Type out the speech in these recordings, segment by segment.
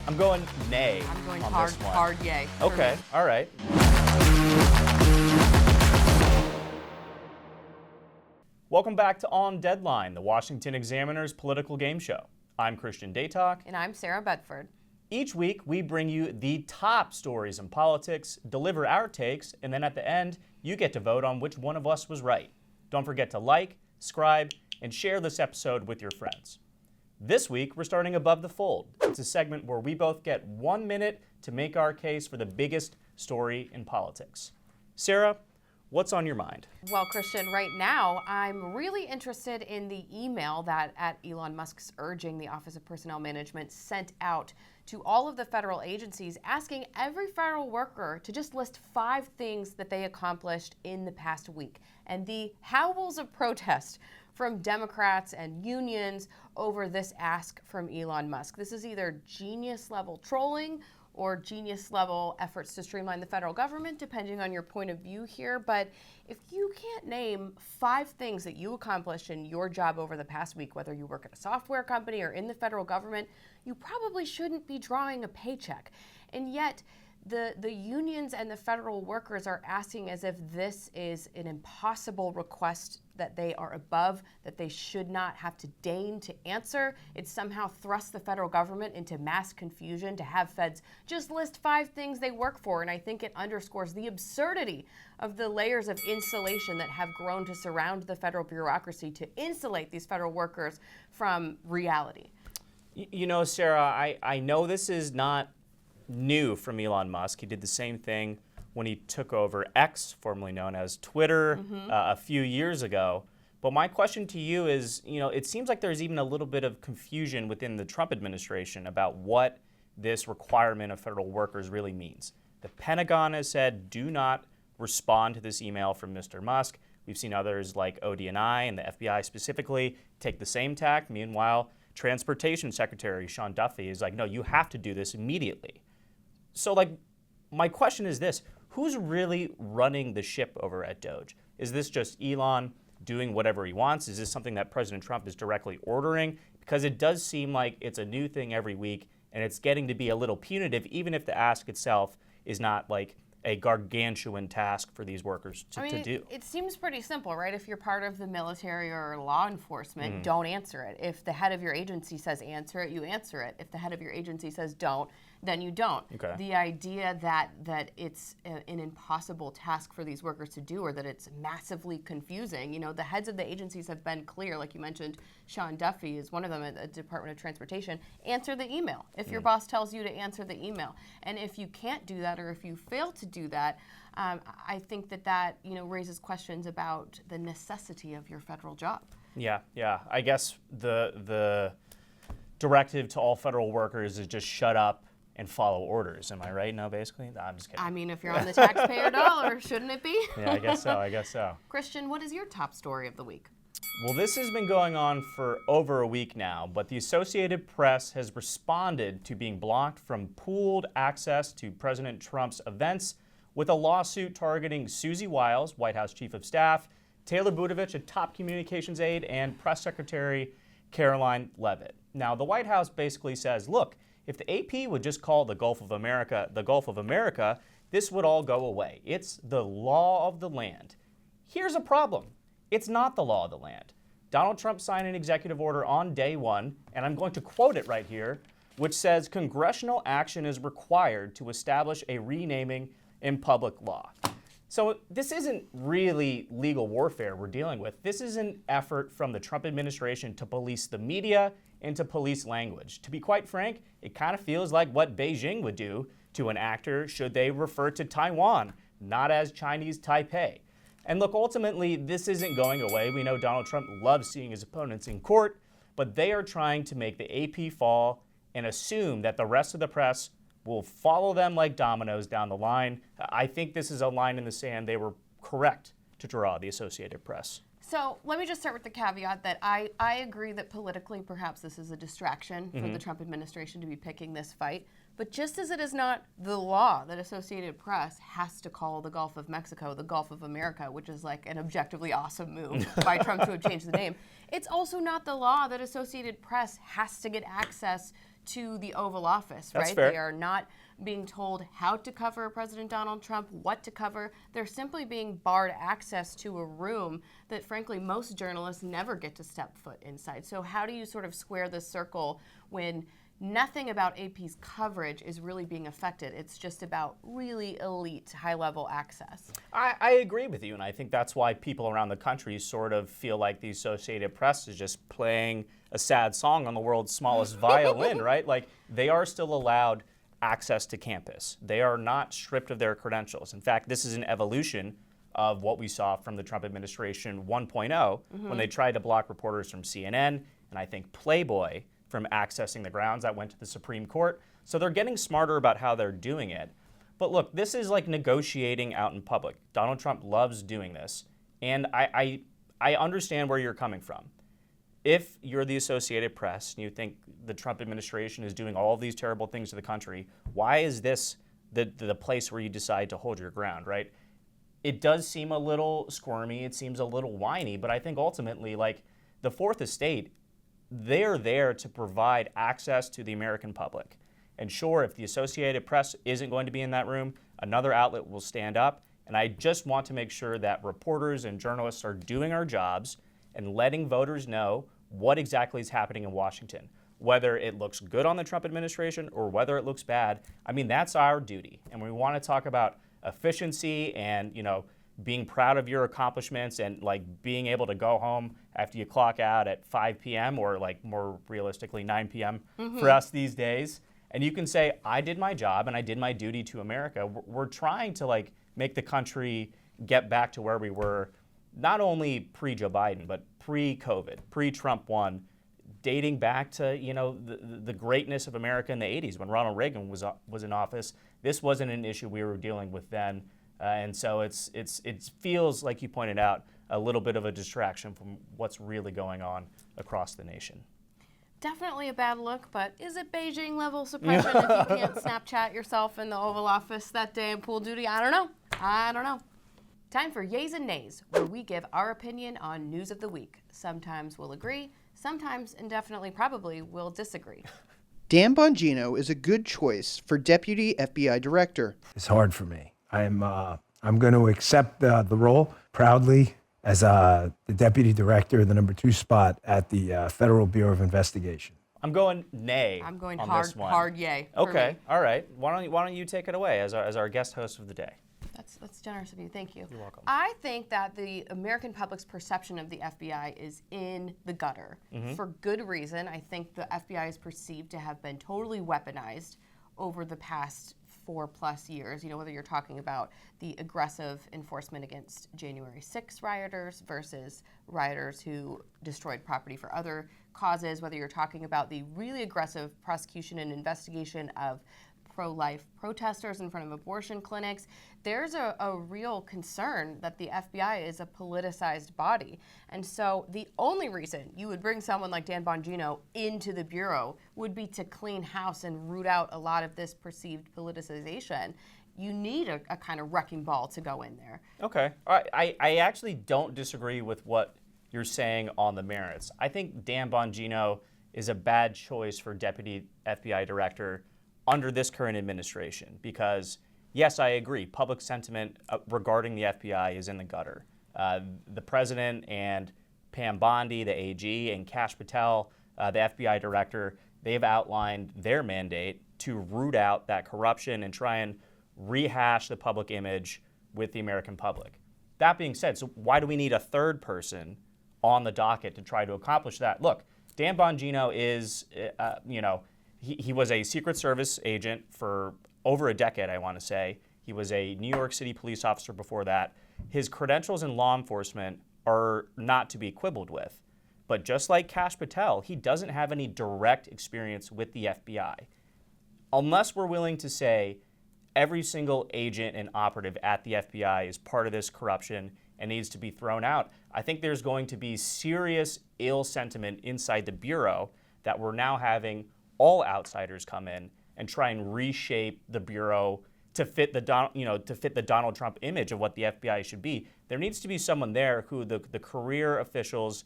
I'm going nay. I'm going on hard, this one. hard yay. for Okay, me. all right. Welcome back to On Deadline, the Washington Examiner's political game show. I'm Christian Datoc. And I'm Sarah Bedford. Each week, we bring you the top stories in politics, deliver our takes, and then at the end, you get to vote on which one of us was right. Don't forget to like, subscribe, and share this episode with your friends. This week, we're starting Above the Fold. It's a segment where we both get 1 minute to make our case for the biggest story in politics. Sarah, what's on your mind? Well, Christian, right now, I'm really interested in the email that, at Elon Musk's urging, the Office of Personnel Management sent out to all of the federal agencies, asking every federal worker to just list 5 things that they accomplished in the past week. And the howls of protest from Democrats and unions over this ask from Elon Musk. This is either genius-level trolling or genius-level efforts to streamline the federal government, depending on your point of view here. But if you can't name 5 things that you accomplished in your job over the past week, whether you work at a software company or in the federal government, you probably shouldn't be drawing a paycheck. And yet, the unions and the federal workers are asking as if this is an impossible request that they are above, that they should not have to deign to answer. It somehow thrusts the federal government into mass confusion to have feds just list 5 things they work for. And I think it underscores the absurdity of the layers of insulation that have grown to surround the federal bureaucracy to insulate these federal workers from reality. You know, Sarah, I know this is not new from Elon Musk. He did the same thing when he took over X, formerly known as Twitter, a few years ago. But my question to you is, it seems like there's even a little bit of confusion within the Trump administration about what this requirement of federal workers really means. The Pentagon has said, do not respond to this email from Mr. Musk. We've seen others like ODNI and the FBI specifically take the same tack. Meanwhile, Transportation Secretary Sean Duffy is like, no, you have to do this immediately. So, my question is this: who's really running the ship over at DOGE? Is this just Elon doing whatever he wants? Is this something that President Trump is directly ordering? Because it does seem like it's a new thing every week, and it's getting to be a little punitive, even if the ask itself is not like a gargantuan task for these workers to do. It seems pretty simple, right? If you're part of the military or law enforcement, don't answer it. If the head of your agency says answer it, you answer it. If the head of your agency says don't, then you don't. Okay. The idea that it's an impossible task for these workers to do, or that it's massively confusing. The heads of the agencies have been clear, like you mentioned, Sean Duffy is one of them at the Department of Transportation. Answer the email if your boss tells you to answer the email. And if you can't do that, or if you fail to do that, I think that raises questions about the necessity of your federal job. Yeah. I guess the directive to all federal workers is just shut up and follow orders. Am I right? No, basically? No, I'm just kidding. I mean, if you're on the taxpayer dollar, shouldn't it be? Yeah, I guess so. Christian, what is your top story of the week? Well, this has been going on for over a week now, but the Associated Press has responded to being blocked from pooled access to President Trump's events with a lawsuit targeting Susie Wiles, White House Chief of Staff, Taylor Budovich, a top communications aide, and Press Secretary Caroline Leavitt. Now, the White House basically says, look, if the AP would just call the Gulf of America, this would all go away. It's the law of the land. Here's a problem. It's not the law of the land. Donald Trump signed an executive order on day 1, and I'm going to quote it right here, which says congressional action is required to establish a renaming in public law. So this isn't really legal warfare we're dealing with. This is an effort from the Trump administration to police the media and to police language. To be quite frank, it kind of feels like what Beijing would do to an actor should they refer to Taiwan, not as Chinese Taipei. And look, ultimately, this isn't going away. We know Donald Trump loves seeing his opponents in court, but they are trying to make the AP fall and assume that the rest of the press will follow them like dominoes down the line. I think this is a line in the sand they were correct to draw, the Associated Press. So let me just start with the caveat that I agree that politically perhaps this is a distraction for the Trump administration to be picking this fight. But just as it is not the law that Associated Press has to call the Gulf of Mexico the Gulf of America, which is like an objectively awesome move by Trump to have changed the name, it's also not the law that Associated Press has to get access to the Oval Office, That's right? fair. They are not being told how to cover President Donald Trump, what to cover. They're simply being barred access to a room that, frankly, most journalists never get to step foot inside. So how do you sort of square this circle when nothing about AP's coverage is really being affected? It's just about really elite, high-level access. I agree with you, and I think that's why people around the country sort of feel like the Associated Press is just playing a sad song on the world's smallest violin, right? Like, they are still allowed access to campus. They are not stripped of their credentials. In fact, this is an evolution of what we saw from the Trump administration 1.0 when they tried to block reporters from CNN and I think Playboy from accessing the grounds. That went to the Supreme Court. So they're getting smarter about how they're doing it. But look, this is like negotiating out in public. Donald Trump loves doing this. And I understand where you're coming from. If you're the Associated Press and you think the Trump administration is doing all of these terrible things to the country, why is this the place where you decide to hold your ground, right? It does seem a little squirmy, it seems a little whiny, but I think ultimately, like, the Fourth Estate, they're there to provide access to the American public. And sure, if the Associated Press isn't going to be in that room, another outlet will stand up. And I just want to make sure that reporters and journalists are doing our jobs and letting voters know what exactly is happening in Washington. Whether it looks good on the Trump administration or whether it looks bad, I mean, that's our duty. And we want to talk about efficiency and, being proud of your accomplishments and like being able to go home after you clock out at 5 p.m. or like more realistically 9 p.m. For us these days. And you can say, I did my job and I did my duty to America. We're trying to like make the country get back to where we were, not only pre-Joe Biden, but pre-COVID, pre-Trump 1, dating back to, the greatness of America in the 80s when Ronald Reagan was in office. This wasn't an issue we were dealing with then. And so it feels, like you pointed out, a little bit of a distraction from what's really going on across the nation. Definitely a bad look, but is it Beijing level suppression if you can't Snapchat yourself in the Oval Office that day in pool duty? I don't know. Time for Yays and Nays, where we give our opinion on news of the week. Sometimes we'll agree, sometimes, and definitely probably, we'll disagree. Dan Bongino is a good choice for Deputy FBI Director. It's hard for me. I'm going to accept the role proudly as the Deputy Director, the number 2 spot at the Federal Bureau of Investigation. I'm going nay. I'm going on hard, this one. hard yay. For Okay, me. all right. Why don't you take it away as our guest host of the day? That's generous of you. Thank you. You're welcome. I think that the American public's perception of the FBI is in the gutter for good reason. I think the FBI is perceived to have been totally weaponized over the past 4+ years. Whether you're talking about the aggressive enforcement against January 6 rioters versus rioters who destroyed property for other causes, whether you're talking about the really aggressive prosecution and investigation of pro-life protesters in front of abortion clinics, there's a real concern that the FBI is a politicized body. And so the only reason you would bring someone like Dan Bongino into the Bureau would be to clean house and root out a lot of this perceived politicization. You need a kind of wrecking ball to go in there. Okay. All right. I actually don't disagree with what you're saying on the merits. I think Dan Bongino is a bad choice for Deputy FBI Director under this current administration because, yes, I agree, public sentiment regarding the FBI is in the gutter. The president and Pam Bondi, the AG, and Kash Patel, the FBI director, they've outlined their mandate to root out that corruption and try and rehash the public image with the American public. That being said, so why do we need a third person on the docket to try to accomplish that? Look, Dan Bongino is, he was a Secret Service agent for over a decade, I want to say. He was a New York City police officer before that. His credentials in law enforcement are not to be quibbled with. But just like Kash Patel, he doesn't have any direct experience with the FBI. Unless we're willing to say every single agent and operative at the FBI is part of this corruption and needs to be thrown out, I think there's going to be serious ill sentiment inside the Bureau that we're now having all outsiders come in and try and reshape the Bureau to fit the Donald Trump image of what the FBI should be. There needs to be someone there who the career officials,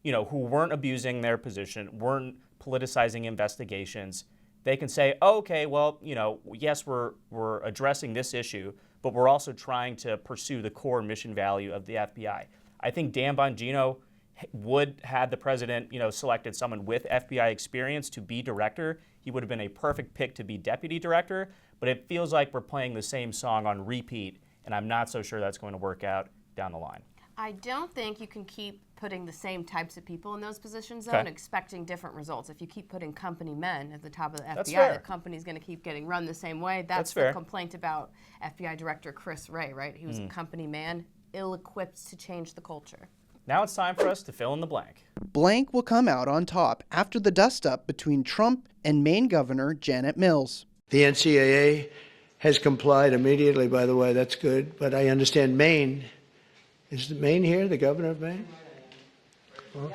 who weren't abusing their position, weren't politicizing investigations, they can say, oh, okay, well, yes, we're addressing this issue, but we're also trying to pursue the core mission value of the FBI. I think Dan Bongino would, had the president, selected someone with FBI experience to be director, he would have been a perfect pick to be deputy director, but it feels like we're playing the same song on repeat, and I'm not so sure that's going to work out down the line. I don't think you can keep putting the same types of people in those positions, though, and expecting different results. If you keep putting company men at the top of the FBI, the company's going to keep getting run the same way. That's the complaint about FBI Director Chris Wray, right? He was a company man, ill-equipped to change the culture. Now it's time for us to fill in the blank. Blank will come out on top after the dust-up between Trump and Maine Governor Janet Mills. The NCAA has complied immediately, by the way. That's good. But I understand Maine. Is Maine here, the governor of Maine? Well,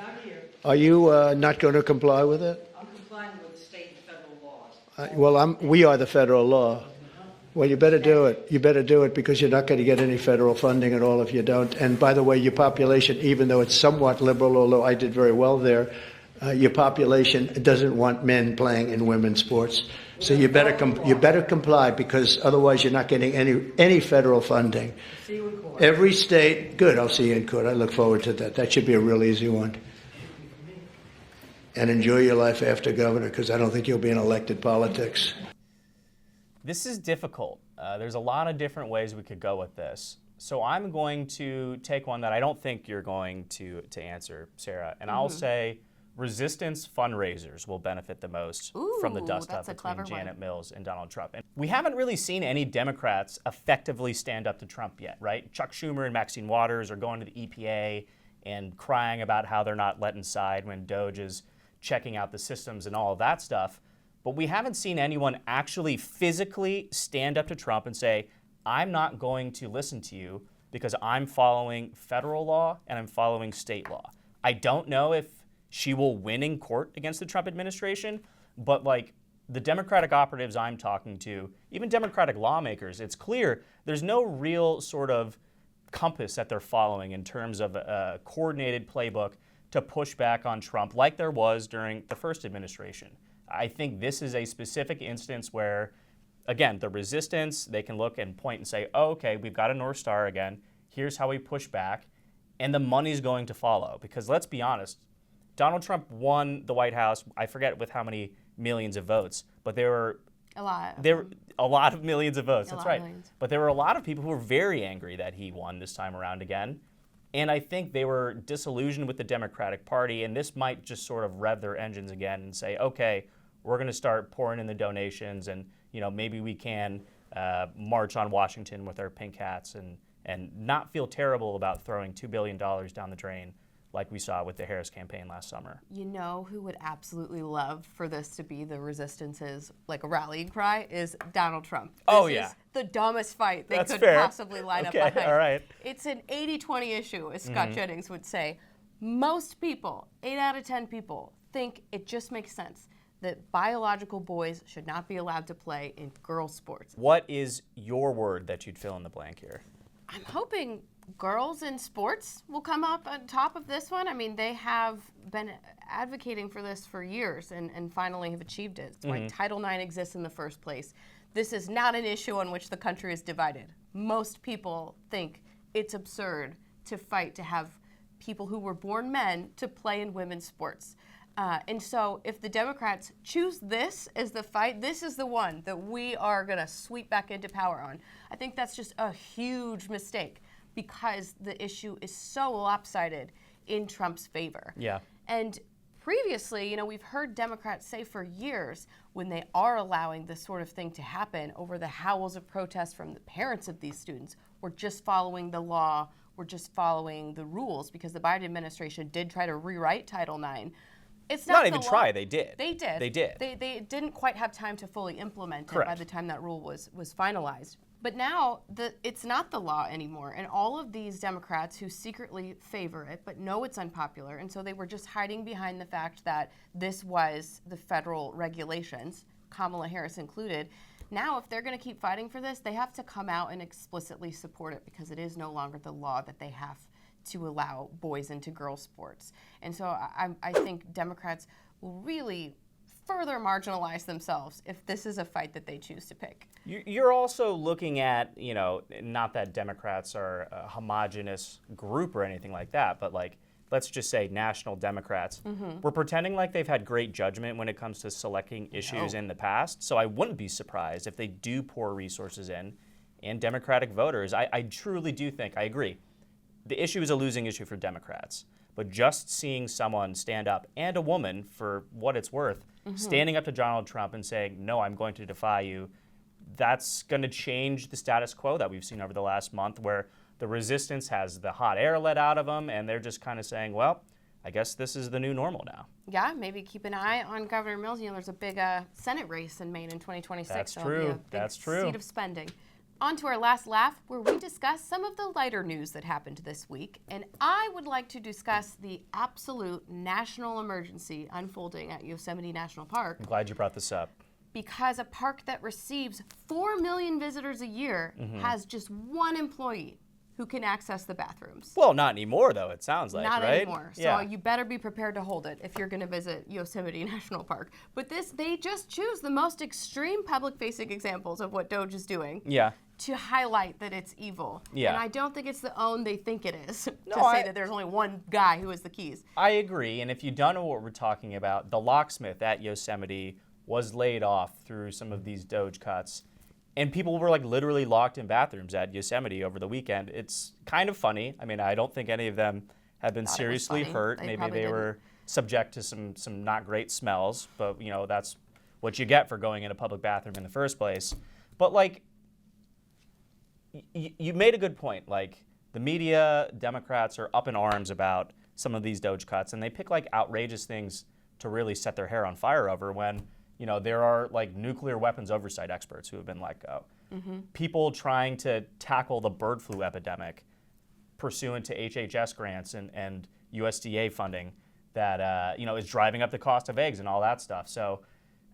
are you not going to comply with it? I'm complying with state and federal laws. We are the federal law. Well, you better do it. You better do it because you're not going to get any federal funding at all if you don't. And by the way, your population, even though it's somewhat liberal, although I did very well there, your population doesn't want men playing in women's sports. So you better comply because otherwise you're not getting any federal funding. See you in court. Every state, good. I'll see you in court. I look forward to that. That should be a real easy one. And enjoy your life after governor because I don't think you'll be in elected politics. This is difficult. There's a lot of different ways we could go with this. So I'm going to take one that I don't think you're going to answer, Sarah, and I'll say resistance fundraisers will benefit the most from the dust-up between Janet Mills and Donald Trump. And we haven't really seen any Democrats effectively stand up to Trump yet, right? Chuck Schumer and Maxine Waters are going to the EPA and crying about how they're not let inside when DOGE is checking out the systems and all of that stuff. But we haven't seen anyone actually physically stand up to Trump and say, I'm not going to listen to you because I'm following federal law and I'm following state law. I don't know if she will win in court against the Trump administration, but like the Democratic operatives I'm talking to, even Democratic lawmakers, it's clear there's no real sort of compass that they're following in terms of a coordinated playbook to push back on Trump like there was during the first administration. I think this is a specific instance where, again, the resistance, they can look and point and say, oh, okay, we've got a North Star again. Here's how we push back. And the money's going to follow. Because let's be honest, Donald Trump won the White House, I forget with how many millions of votes, but there were a lot of millions of votes. That's right. But there were a lot of people who were very angry that he won this time around again. And I think they were disillusioned with the Democratic Party, and this might just sort of rev their engines again and say, okay, we're going to start pouring in the donations, and maybe we can march on Washington with our pink hats and not feel terrible about throwing $2 billion down the drain like we saw with the Harris campaign last summer. You know who would absolutely love for this to be the resistance's like a rallying cry is Donald Trump. This is the dumbest fight they could possibly line up behind. All right. It's an 80-20 issue, as Scott Jennings would say. Most people, 8 out of 10 people, think it just makes sense that biological boys should not be allowed to play in girls' sports. What is your word that you'd fill in the blank here? I'm hoping girls in sports will come up on top of this one. I mean, they have been advocating for this for years and finally have achieved it. It's why Title IX exists in the first place. This is not an issue on which the country is divided. Most people think it's absurd to fight to have people who were born men to play in women's sports. And so if the Democrats choose this as the fight, this is the one that we are going to sweep back into power on. I think that's just a huge mistake because the issue is so lopsided in Trump's favor. Yeah. And previously, we've heard Democrats say for years when they are allowing this sort of thing to happen over the howls of protest from the parents of these students, we're just following the law, we're just following the rules because the Biden administration did try to rewrite Title IX. It's not even try, they did. They did. They didn't quite have time to fully implement it by the time that rule was finalized. But now it's not the law anymore, and all of these Democrats who secretly favor it but know it's unpopular, and so they were just hiding behind the fact that this was the federal regulations, Kamala Harris included. Now, if they're going to keep fighting for this, they have to come out and explicitly support it because it is no longer the law that they have to allow boys into girls' sports. And so I think Democrats will really further marginalize themselves if this is a fight that they choose to pick. You're also looking at, not that Democrats are a homogenous group or anything like that, but like, let's just say national Democrats. We're pretending like they've had great judgment when it comes to selecting issues in the past. So I wouldn't be surprised if they do pour resources in. And Democratic voters, I truly do think, I agree, the issue is a losing issue for Democrats. But just seeing someone stand up, and a woman for what it's worth, standing up to Donald Trump and saying, no, I'm going to defy you, that's going to change the status quo that we've seen over the last month, where the resistance has the hot air let out of them, and they're just kind of saying, well, I guess this is the new normal now. Yeah, maybe keep an eye on Governor Mills. There's a big Senate race in Maine in 2026. That's so true. It'll be a big That's true. seat of spending. On to our last laugh, where we discuss some of the lighter news that happened this week. And I would like to discuss the absolute national emergency unfolding at Yosemite National Park. I'm glad you brought this up. Because a park that receives 4 million visitors a year has just one employee who can access the bathrooms. Well, not anymore, though, it sounds like, Not right? anymore. So Yeah. you better be prepared to hold it if you're going to visit Yosemite National Park. But they just choose the most extreme public-facing examples of what DOGE is doing Yeah. to highlight that it's evil. Yeah. And I don't think it's the own they think it is to No, say I- that there's only one guy who has the keys. I agree, and if you don't know what we're talking about, the locksmith at Yosemite was laid off through some of these DOGE cuts, and people were like literally locked in bathrooms at Yosemite over the weekend. It's kind of funny. I mean, I don't think any of them have been Thought it was seriously funny. hurt. They Maybe probably they were subject to some not great smells, but that's what you get for going in a public bathroom in the first place. But like, you made a good point. Like, the media, Democrats are up in arms about some of these DOGE cuts, and they pick like outrageous things to really set their hair on fire over when, there are like nuclear weapons oversight experts who have been let go. People trying to tackle the bird flu epidemic pursuant to HHS grants and USDA funding that, is driving up the cost of eggs and all that stuff. So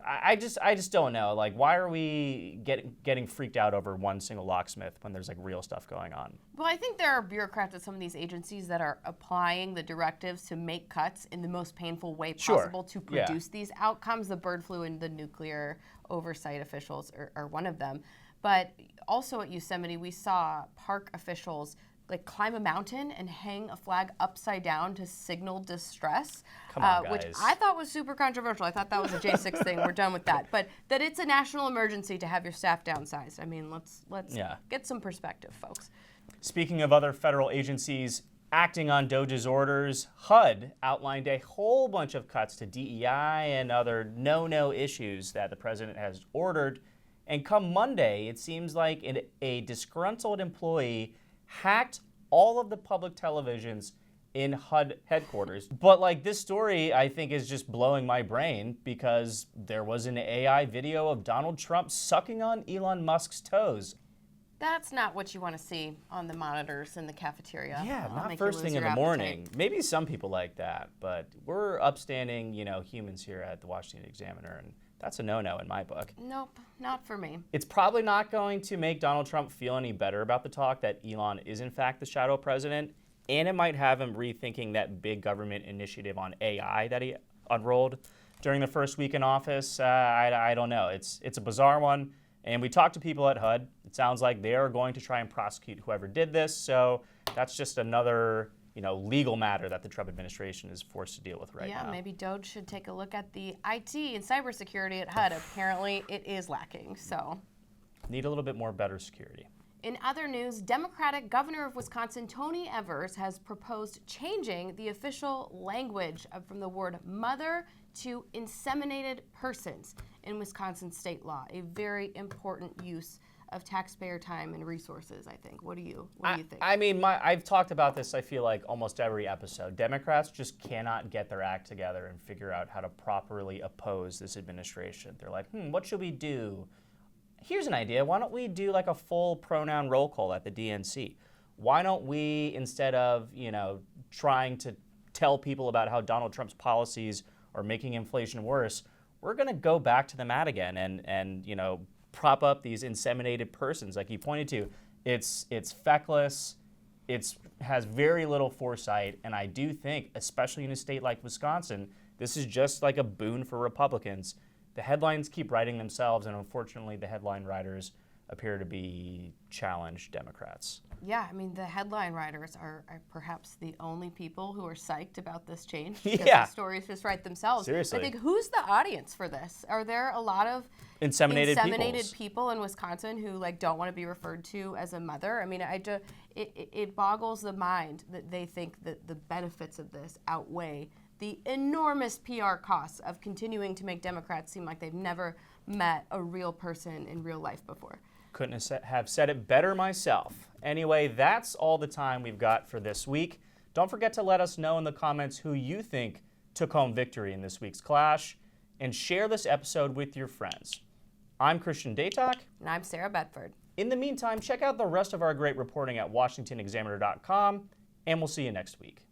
I just don't know. Like, why are we getting freaked out over one single locksmith when there's like real stuff going on? Well, I think there are bureaucrats at some of these agencies that are applying the directives to make cuts in the most painful way possible to produce these outcomes. The bird flu and the nuclear oversight officials are one of them. But also at Yosemite, we saw park officials like climb a mountain and hang a flag upside down to signal distress, Come on, which guys. I thought was super controversial. I thought that was a J6 thing. We're done with that. But that it's a national emergency to have your staff downsized. I mean, let's get some perspective, folks. Speaking of other federal agencies acting on DOGE's orders, HUD outlined a whole bunch of cuts to DEI and other no-no issues that the president has ordered. And come Monday, it seems like a disgruntled employee hacked all of the public televisions in HUD headquarters. But like, this story, I think, is just blowing my brain because there was an AI video of Donald Trump sucking on Elon Musk's toes. That's not what you want to see on the monitors in the cafeteria. Yeah, I'll not make you first lose thing in your the appetite. morning. Maybe some people like that, but we're upstanding, humans here at the Washington Examiner, and that's a no-no in my book. Nope, not for me. It's probably not going to make Donald Trump feel any better about the talk that Elon is in fact the shadow president, and it might have him rethinking that big government initiative on AI that he unrolled during the first week in office. I don't know. It's a bizarre one, and we talked to people at HUD. It sounds like they are going to try and prosecute whoever did this, so that's just another legal matter that the Trump administration is forced to deal with right now. Yeah, maybe DOGE should take a look at the IT and cybersecurity at HUD. Apparently, it is lacking, so. Need a little bit more better security. In other news, Democratic Governor of Wisconsin, Tony Evers, has proposed changing the official language from the word mother to inseminated persons in Wisconsin state law, a very important use of taxpayer time and resources, I think. What do you think? I mean, I've talked about this, I feel like, almost every episode. Democrats just cannot get their act together and figure out how to properly oppose this administration. They're like, what should we do? Here's an idea. Why don't we do like a full pronoun roll call at the DNC? Why don't we, instead of, trying to tell people about how Donald Trump's policies are making inflation worse, we're going to go back to the mat again and prop up these inseminated persons like you pointed to. It's feckless, has very little foresight, and I do think, especially in a state like Wisconsin, This is just like a boon for Republicans. The headlines keep writing themselves, and unfortunately, the headline writers appear to be challenged Democrats. Yeah, I mean, the headline writers are perhaps the only people who are psyched about this change. Because Yeah. the stories just write themselves. Seriously. I think, who's the audience for this? Are there a lot of Inseminated people in Wisconsin who like don't want to be referred to as a mother? I mean, it boggles the mind that they think that the benefits of this outweigh the enormous PR costs of continuing to make Democrats seem like they've never met a real person in real life before. Couldn't have said it better myself. Anyway, that's all the time we've got for this week. Don't forget to let us know in the comments who you think took home victory in this week's clash, and share this episode with your friends. I'm Christian Datoc. And I'm Sarah Bedford. In the meantime, check out the rest of our great reporting at washingtonexaminer.com, and we'll see you next week.